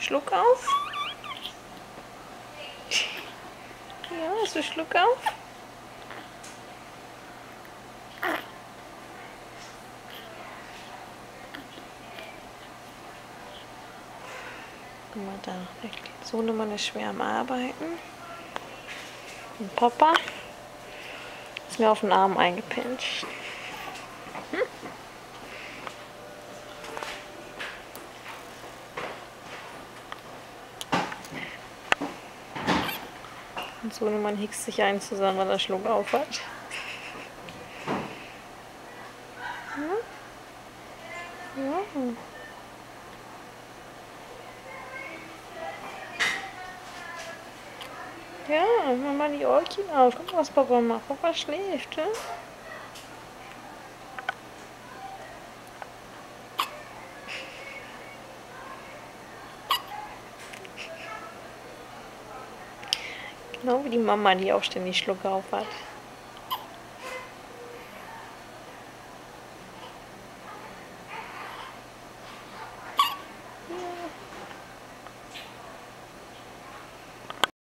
Schluck auf. Ja, hast du Schluck auf? Guck mal da, der Sohnemann ist schwer am Arbeiten. Und Papa ist mir auf den Arm eingepinscht. Und Sohnemann hickst sich ein zusammen, weil er Schluck auf hat. Ja. Ja. Ja, mach mal die Äugchen auf. Guck mal, was Papa macht. Papa schläft, ja? Genau wie die Mama, die auch ständig Schluck auf hat.